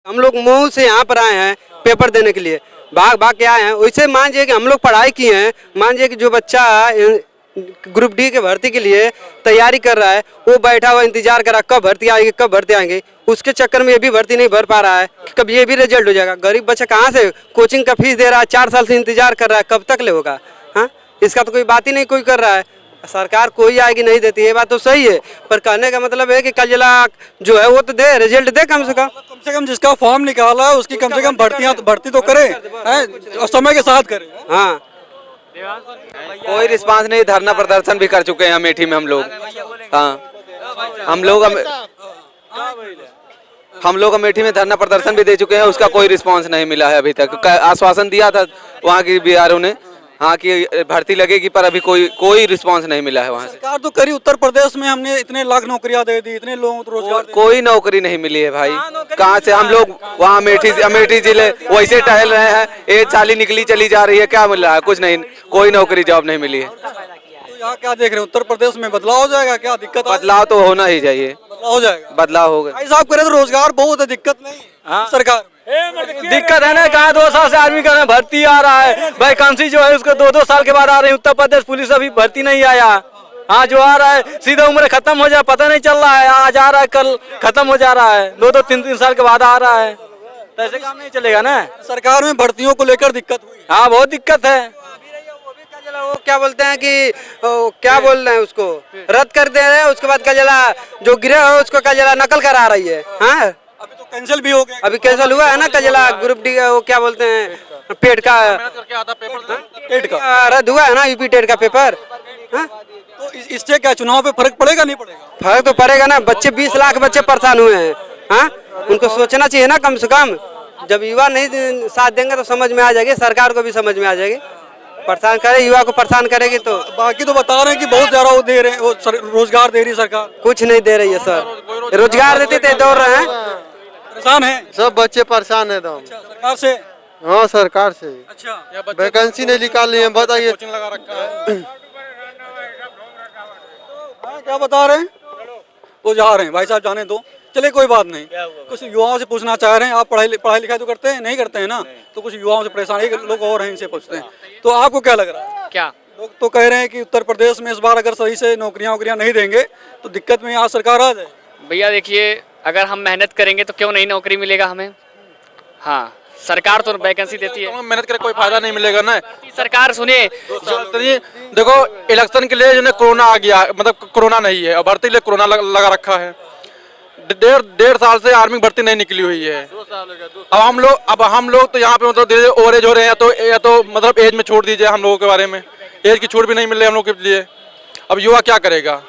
हम लोग मऊ से यहाँ पर आए हैं पेपर देने के लिए, भाग भाग के आए हैं। वैसे मान लीजिए कि हम लोग पढ़ाई किए हैं, मान लीजिए कि जो बच्चा ग्रुप डी के भर्ती के लिए तैयारी कर रहा है, वो बैठा हुआ इंतजार कर रहा है कब भर्ती आएगी कब भर्ती आएंगे। उसके चक्कर में ये भी भर्ती नहीं भर पा रहा है कि कब ये भी रिजल्ट हो जाएगा। गरीब बच्चा कहाँ से कोचिंग का फीस दे रहा है, 4 साल से इंतजार कर रहा है, कब तक ले होगा। हाँ, इसका तो कोई बात ही नहीं कोई कर रहा है। सरकार कोई आएगी नहीं देती, ये बात तो सही है, पर कहने का मतलब है कि कल जिला जो है वो तो दे, रिजल्ट दे कम से कम जिसका फॉर्म निकाला है उसकी कम से कम भर्ती तो करे और समय के साथ करे। हाँ, कोई रिस्पांस नहीं। धरना प्रदर्शन भी कर चुके हैं अमेठी में हम लोग। हाँ, हम लोग अमेठी में धरना प्रदर्शन भी दे चुके हैं, उसका कोई रिस्पांस नहीं मिला है अभी तक। आश्वासन दिया था वहाँ की बीआरओ ने, हाँ कि भर्ती लगेगी, पर अभी कोई रिस्पांस नहीं मिला है वहाँ से। सरकार तो करी, उत्तर प्रदेश में हमने इतने लाख नौकरियां दे दी, इतने लोगों को रोजगार, कोई नौकरी नहीं मिली है भाई। कहाँ से हम लोग वहाँ अमेठी जिले वैसे टहल रहे हैं, एक चाली निकली चली जा रही है, क्या मिल रहा है? कुछ नहीं, कोई नौकरी जॉब नहीं मिली है। तो यहाँ क्या देख रहे हैं, उत्तर प्रदेश में बदलाव हो जाएगा क्या? दिक्कत बदलाव तो होना ही चाहिए, हो जाएगा, बदलाव होगा। भाई साहब कह रहे तो रोजगार बहुत है, दिक्कत नहीं सरकार दिक्कत है ना। कहाँ 2 साल से आदमी का भर्ती आ रहा है, वैकेंसी जो है उसको 2-2 साल के बाद आ रही है। उत्तर प्रदेश पुलिस अभी भर्ती नहीं आया। हाँ, जो आ रहा है सीधा उम्र खत्म हो जाए, पता नहीं चल रहा है, आज आ रहा है कल खत्म हो जा रहा है, 2-2 3-3 साल के बाद आ रहा है, तो ऐसे काम नहीं चलेगा ना। सरकार में भर्तियों को लेकर दिक्कत हुई। हाँ, बहुत दिक्कत है। वो क्या बोलते हैं कि क्या बोल रहे हैं, उसको रद्द कर दे रहे हैं, उसके बाद कजला जो गिरा है उसको कजला नकल करा रही है। हाँ, अभी तो कैंसिल भी हो गया, अभी कैंसिल हुआ है ना कजला ग्रुप डी का, वो क्या बोलते हैं पेट का रद्द हुआ है ना, यूपी टेट का पेपर। हाँ, तो इससे क्या चुनाव पे फर्क पड़ेगा नहीं पड़ेगा? फर्क तो पड़ेगा ना, बच्चे 20 लाख बच्चे परेशान हुए हैं। हाँ, उनको सोचना चाहिए ना कम से कम। जब युवा नहीं साथ देंगे तो समझ में आ जाएगी, सरकार को भी समझ में आ जाएगी। परेशान करे, युवा को परेशान करेगी तो। बाकी तो बता रहे हैं कि बहुत ज्यादा वो दे रहे हैं, वो रोजगार दे रही है सरकार। कुछ नहीं दे रही है सर, रोजगार देते थे, दौड़ रहे हैं, परेशान है सब बच्चे परेशान है एकदम। सरकार से? हाँ, सरकार से। अच्छा, वैकेंसी नहीं निकाल रही है, बताइए। क्या बता रहे हैं? वो जा रहे हैं, भाई साहब जाने दो, चले कोई बात नहीं। कुछ युवाओं से पूछना चाह रहे हैं, आप पढ़ाई लिखाई तो करते हैं, नहीं करते हैं ना, तो कुछ युवाओं से परेशान, एक लोग और हैं, इनसे पूछते हैं। तो आपको क्या लग रहा है? क्या लोग तो कह रहे हैं कि उत्तर प्रदेश में इस बार अगर सही से नौकरियां नहीं देंगे तो दिक्कत में आज सरकार आ जाए। भैया देखिए, अगर हम मेहनत करेंगे तो क्यों नहीं नौकरी मिलेगा हमें। हाँ, सरकार तो वैकेंसी देती है, मेहनत करे कोई फायदा नहीं मिलेगा ना। सरकार सुनिए, देखो इलेक्शन के लिए जो कोरोना आ गया, मतलब कोरोना नहीं है, भर्ती के लिए कोरोना लगा रखा है। 1.5 साल से आर्मी भर्ती नहीं निकली हुई है। अब हम लोग तो यहाँ पे मतलब धीरे धीरे ओवरेज हो रहे हैं, या तो मतलब एज में छोड़ दीजिए हम लोगों के बारे में, एज की छूट भी नहीं मिल रही हम लोग के लिए। अब युवा क्या करेगा?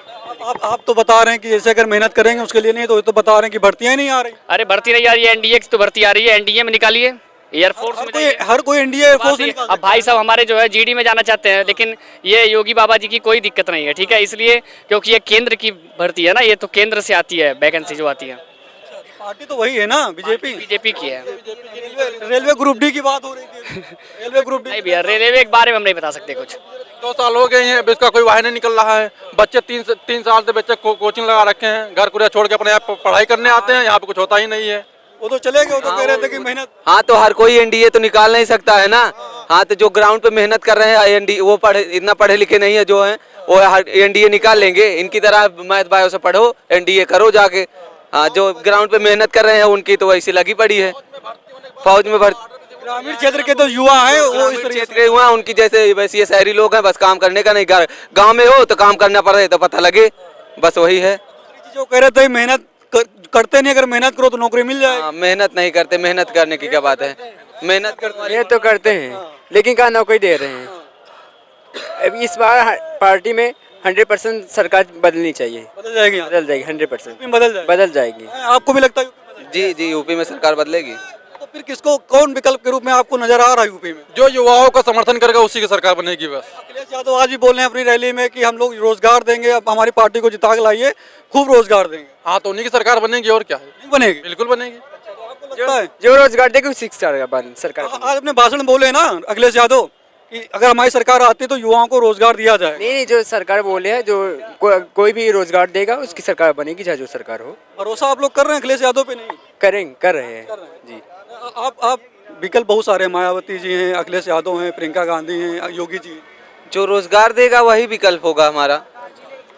आप तो बता रहे हैं कि जैसे अगर मेहनत करेंगे उसके लिए नहीं, तो बता रहे हैं कि भर्तियां नहीं आ रही। अरे भर्ती नहीं आ रही है, एनडीए की तो भर्ती आ रही है, एनडीए में निकालिए, एयरफोर्स में। हर कोई एनडीए एयरफोर्स। अब भाई साहब हमारे जो है जीडी में जाना चाहते हैं, लेकिन ये योगी बाबा जी की कोई दिक्कत नहीं है, ठीक है, इसलिए क्योंकि ये केंद्र की भर्ती है ना, ये तो केंद्र से आती है वैकेंसी जो आती है। पार्टी तो वही है ना, बीजेपी की है। रेलवे ग्रुप डी की बात हो रही थी, रेलवे ग्रुप डी। नहीं भैया, रेलवे के बारे में हम नहीं बता सकते कुछ। 2 साल हो गए हैं, अब इसका कोई वाह नहीं निकल रहा है। बच्चे 3 साल से बच्चे कोचिंग लगा रखे हैं, घर कुरिया छोड़ के अपने आप पढ़ाई करने आते हैं, यहाँ पे कुछ होता ही नहीं है। वो तो चले गए, वो तो कह रहे थे कि मेहनत। हाँ, तो हर कोई एनडीए तो निकाल नहीं सकता है ना। हाँ, तो जो ग्राउंड पे मेहनत कर रहे हैं एनडीए, वो इतना पढ़े लिखे नहीं है जो है, वो एनडीए निकाल लेंगे। इनकी तरह मैथ बायो से पढ़ो, एनडीए करो जाके। हाँ, जो ग्राउंड पे मेहनत कर रहे हैं उनकी तो वैसी लगी पड़ी है। फौज में भर्ती, ग्रामीण क्षेत्र के तो युवा हैं, वो इस क्षेत्र के हुआ उनकी जैसे वैसे ये शहरी लोग हैं, बस काम करने का नहीं, गाँव में हो तो काम करना पड़े तो पता लगे, बस वही है। जो कह रहे थे मेहनत करते नहीं, अगर मेहनत करो तो नौकरी मिल जाए। मेहनत नहीं करते, मेहनत करने की क्या बात है, मेहनत करते ये तो करते हैं, लेकिन कहाँ नौकरी दे रहे हैं। अब इस बार पार्टी में 100% सरकार बदलनी चाहिए। बदल जाएगी, 100% बदल जाएगी। आपको भी लगता है? जी, यूपी में सरकार बदलेगी। तो फिर किसको, कौन विकल्प के रूप में आपको नजर आ रहा है यूपी में? जो युवाओं का समर्थन करेगा उसी की सरकार बनेगी बस। अखिलेश यादव आज भी बोल रहे हैं अपनी रैली में कि हम लोग रोजगार देंगे, अब हमारी पार्टी को जिता के लाइए, खूब रोजगार देंगे। हाँ, तो उन्हीं की सरकार बनेगी, और क्या है? नहीं बनेगी? बिल्कुल बनेगी। जो रोजगार देगी 6 स्टार का सरकार। आज अपने भाषण बोले ना अखिलेश यादव कि अगर हमारी सरकार आती तो युवाओं को रोजगार दिया जाए। नहीं, जो सरकार बोले है, जो कोई भी रोजगार देगा उसकी सरकार बनेगी, चाहे जो सरकार हो। भरोसा आप लोग कर रहे हैं अखिलेश यादव पे? नहीं कर रहे हैं जी। आप विकल्प बहुत सारे हैं, मायावती जी हैं, अखिलेश यादव हैं, प्रियंका गांधी हैं, योगी जी हैं। जो रोजगार देगा वही विकल्प होगा हमारा।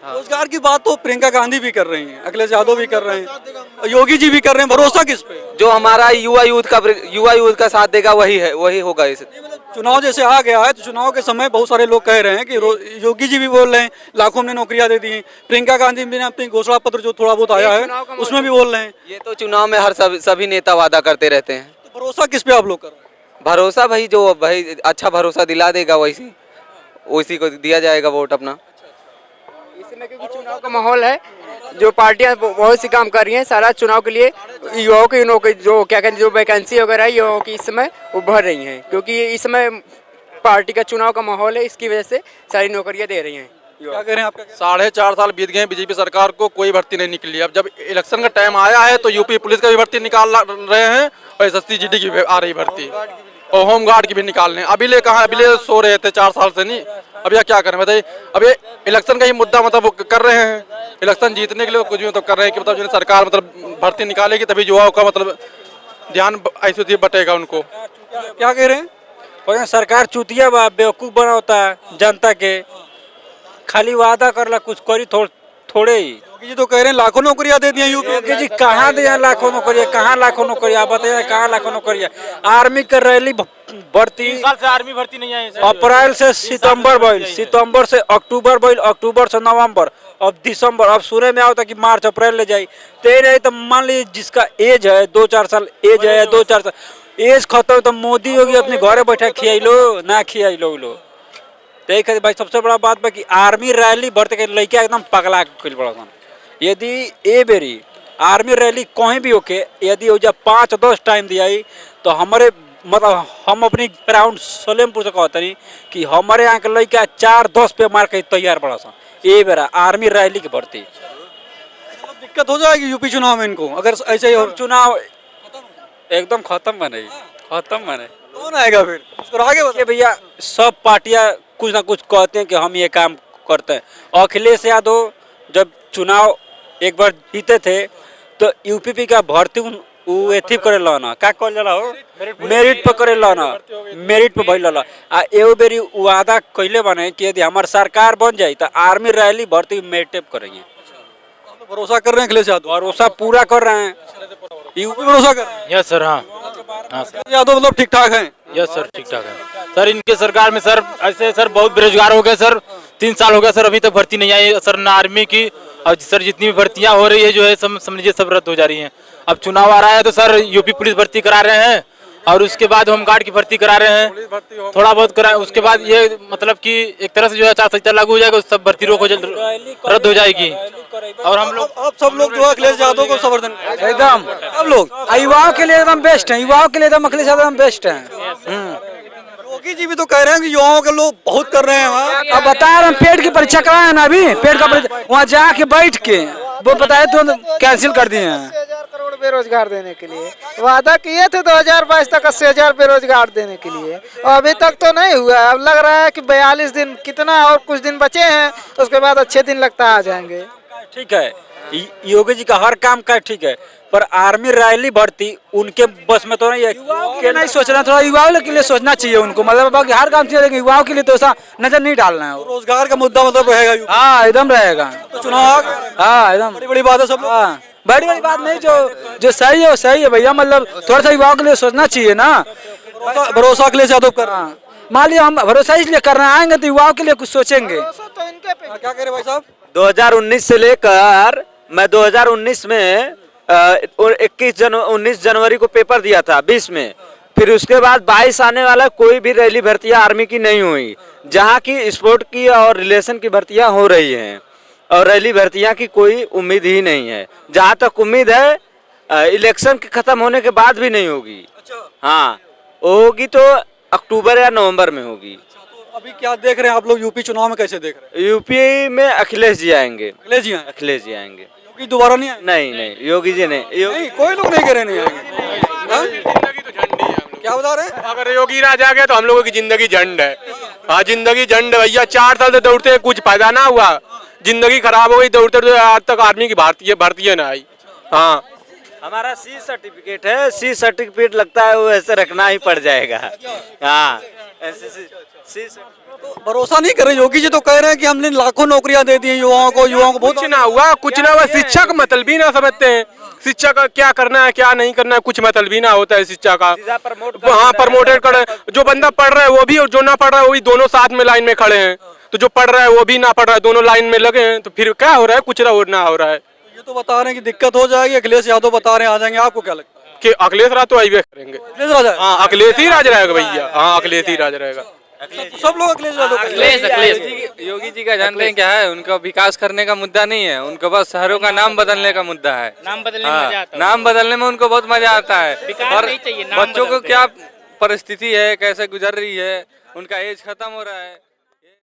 रोजगार की बात तो प्रियंका गांधी भी कर रही हैं, अखिलेश यादव भी कर रहे हैं, योगी जी भी कर रहे हैं। भरोसा किस पे? जो हमारा युवा यूथ का साथ देगा वही होगा। इस चुनाव जैसे आ गया है तो चुनाव के समय बहुत सारे लोग कह रहे हैं कि योगी जी भी बोल रहे हैं लाखों में नौकरियां दे दी हैं, प्रियंका गांधी ने अपनी घोषणा पत्र जो थोड़ा बहुत आया है उसमें भी बोल रहे हैं। ये तो चुनाव में हर सभी नेता वादा करते रहते हैं। तो भरोसा किस पे आप लोग कर रहे हैं? भरोसा भाई अच्छा भरोसा दिला देगा उसी को दिया जाएगा वोट अपना। इस समय क्योंकि चुनाव का माहौल है, जो पार्टियां बहुत सी काम कर रही हैं सारा चुनाव के लिए, युवाओं की नौकरी जो क्या कहते हैं जो वैकेंसी वगैरह है युवाओं की इस समय वो भर रही हैं, क्योंकि इस समय पार्टी का चुनाव का माहौल है, इसकी वजह से सारी नौकरियां दे रही हैं। क्या कह रहे हैं आपका? 4.5 साल बीत गए बीजेपी सरकार को, कोई भर्ती नहीं निकली। अब जब इलेक्शन का टाइम आया है तो यूपी पुलिस का भी भर्ती निकाल रहे हैं और SSC GD की भी आ रही भर्ती और होमगार्ड की भी निकाल रहे हैं। अभी ले सो रहे थे 4 साल से। नहीं अब यह क्या करें बताइए? अब ये इलेक्शन का ही मुद्दा मतलब कर रहे हैं, इलेक्शन जीतने के लिए कुछ भी मतलब कर रहे हैं कि मतलब सरकार मतलब भर्ती निकालेगी तभी युवाओं का मतलब ध्यान ऐसे बटेगा उनको। क्या कह रहे हैं? और सरकार चुतिया बा, बेवकूफ बना होता है जनता के, खाली वादा करला कुछ करी थोड़े ही। योगी जी तो कह रहे हैं लाखों नौकरियां दे दी यूपी। योगी जी कहाँ दिया लाखों नौकरियाँ? कहाँ लाखों नौकरियाँ? आप बताइए कहाँ लाखों नौकरियाँ? आर्मी कर रैली भर्ती 3 साल से आर्मी भर्ती नहीं आई। अप्रैल से सितंबर भइल, सितंबर से अक्टूबर भइल, अक्टूबर से नवंबर, अब दिसंबर, अब सुने में आओ कि मार्च अप्रैल ले जाई। ते नहीं तो मान लीजिए जिसका एज है 2-4 साल एज है, 2-4 साल एज खत्म तो मोदी योगी अपने घरे बैठे खियाइलो ना खियाइलो लो। देख भाई सबसे बड़ा बात बा कि आर्मी रैली भरते के लड़का एकदम पगला के बड़ा। यदि ए बेरी आर्मी रैली कहीं भी होके यदि हो जा 5-10 टाइम दिया तो हमारे मतलब हम अपनी ग्राउंड सलेमपुर से कहते नहीं कि हमारे यहाँ के लड़का 4-10 पे मार के तैयार बड़ा सा ये बेरा आर्मी रैली की भर्ती। दिक्कत हो जाएगी यूपी चुनाव में इनको अगर ऐसे ही चुनाव एकदम खत्म बने। कौन आएगा फिर? उसको आगे ये भैया सब पार्टियां कुछ ना कुछ कहते हैं कि हम ये काम करते हैं। अखिलेश यादव जब चुनाव एक बार जीते थे तो यूपीपी का भर्ती एथी करे लाना का कल जाला हो मेरिट पर करे लाना, मेरिट पर भइल ला आ एगो बेरी वादा कइले बने कि यदि हमार सरकार बन जाई तो आर्मी रैली भर्ती मेरिट करेंगे। भरोसा कर रहे हैं अखिलेश यादव? भरोसा पूरा कर रहे हैं। यूपी भरोसा कर रहे हैं? Yes sir. हाँ यादव मतलब ठीक ठाक है? यस सर ठीक ठाक है सर। इनके सरकार में सर ऐसे सर बहुत बेरोजगार हो गए सर। 3 साल हो गया सर, अभी तक भर्ती नहीं आई सर ना आर्मी की। और सर जितनी भी भर्तियां हो रही है जो है समझिए सब रद्द हो जा रही हैं। अब चुनाव आ रहा है तो सर यूपी पुलिस भर्ती करा रहे हैं और उसके बाद होमगार्ड की भर्ती करा रहे हैं, थोड़ा बहुत कराए। उसके बाद ये मतलब कि एक तरह से जो है 4 संहिता लागू हो जाएगा, सब भर्ती रद्द हो जाएगी। और हम लोग अब सब लोग जो है अखिलेश यादव को समर्थन एकदम सब लोग युवाओं के लिए एकदम बेस्ट है, युवाओं के लिए एकदम अखिलेश यादव एकदम बेस्ट है। योगी जी भी तो कह रहे हैं कि युवाओं के लोग बहुत कर रहे हैं वहाँ। अब बता रहे हैं पेट की परीक्षा कराए ना, अभी पेट का परीक्षा वहाँ जाके बैठ के वो बताए तो कैंसिल कर दिए हैं। 80,000 करोड़ बेरोजगार देने के लिए वादा किए थे 2022 तक 80,000 बेरोजगार देने के लिए, और अभी तक तो नहीं हुआ। अब लग रहा है कि 42 दिन कितना और कुछ दिन बचे हैं, उसके बाद अच्छे दिन लगता आ जाएंगे। ठीक है योगी जी का हर काम का ठीक है, पर आर्मी रैली भर्ती उनके बस में तो नहीं है। के नहीं सोचना, थोड़ा युवाओं के लिए सोचना चाहिए उनको। मतलब बाकी हर काम चाहिए लेकिन युवाओं के लिए तो ऐसा नजर नहीं डालना है। रोजगार का मुद्दा मतलब रहेगा। हाँ एकदम रहेगा। तो चुनाव हाँ एकदम बड़ी बड़ी बात है सब लोग। हाँ बड़ी बड़ी बात नहीं, जो सही है वो सही है भैया। मतलब थोड़ा सा युवाओं के लिए सोचना चाहिए ना। भरोसा अखिलेश यादव कर रहे हैं। मान लिया हम भरोसा इसलिए कर रहे हैं, आएंगे तो युवाओं के लिए कुछ सोचेंगे। क्या कह रहे भाई साहब? 2019 से लेकर मैं 2019 में 19 जनवरी को पेपर दिया था 20 में, फिर उसके बाद 22 आने वाला कोई भी रैली भर्तियां आर्मी की नहीं हुई, जहां की स्पोर्ट की और रिलेशन की भर्तियां हो रही हैं और रैली भर्तियां की कोई उम्मीद ही नहीं है। जहां तक उम्मीद है इलेक्शन के खत्म होने के बाद भी नहीं होगी। हाँ होगी तो अक्टूबर या नवंबर में होगी। अभी क्या देख रहे हैं आप लोग यूपी चुनाव में? कैसे देख रहे हैं? यूपी में अखिलेश जी आएंगे। अखिलेश जी हैं? अखिलेश जी आएंगे। योगी दोबारा नहीं आएंगे? नहीं योगी जी नहीं कोई लोग नहीं कह रहे नहीं आएंगे। जिंदगी तो झंड ही है। क्या बता रहे हैं? अगर योगी राज आ गया तो हम लोगों की जिंदगी झंड है। हाँ जिंदगी झंड भैया, 4 साल से दौड़ते हैं, कुछ फायदा ना हुआ, जिंदगी खराब हो गई दौड़ते दौड़ते, आज तक आर्मी की भर्ती है ना आई। हाँ हमारा सी सर्टिफिकेट है, सी सर्टिफिकेट लगता है वो ऐसे रखना ही पड़ जाएगा। हाँ ऐसे सी भरोसा नहीं कर रहे योगी जी, तो कह रहे हैं कि हमने लाखों नौकरियां दे दी हैं युवाओं को बहुत कुछ ना हुआ, कुछ ना हुआ। शिक्षा का मतलब भी ना समझते हैं, शिक्षा का क्या करना है क्या नहीं करना है कुछ मतलब भी ना होता है शिक्षा का। हाँ प्रमोटेड कर, जो बंदा पढ़ रहा है वो भी और जो ना पढ़ रहा है वो भी दोनों साथ में लाइन में खड़े हैं। तो जो पढ़ रहा है वो भी ना पढ़ रहा है, दोनों लाइन में लगे हैं, तो फिर क्या हो रहा है, कुछ ना हो रहा है। ये तो बता रहे हैं कि दिक्कत हो जाएगी, अखिलेश यादव बता रहे हैं आ जाएंगे, आपको क्या लगता है कि अखिलेश राज तो आईवे करेंगे? अखिलेश राज है? हाँ अखिलेश ही राज रहेगा भैया, हाँ अखिलेश ही राज रहेगा। सब लोग अखिलेश यादव को योगी जी का जानते हैं क्या है, उनका विकास करने का मुद्दा नहीं है, उनका बस शहरों का नाम बदलने का मुद्दा है। नाम बदलने में मजा आता है। नाम बदलने में उनको बहुत मजा आता है। विकास और नहीं चाहिए, नाम बच्चों को बदलते क्या परिस्थिति है, कैसे गुजर रही है, उनका एज खत्म हो रहा है।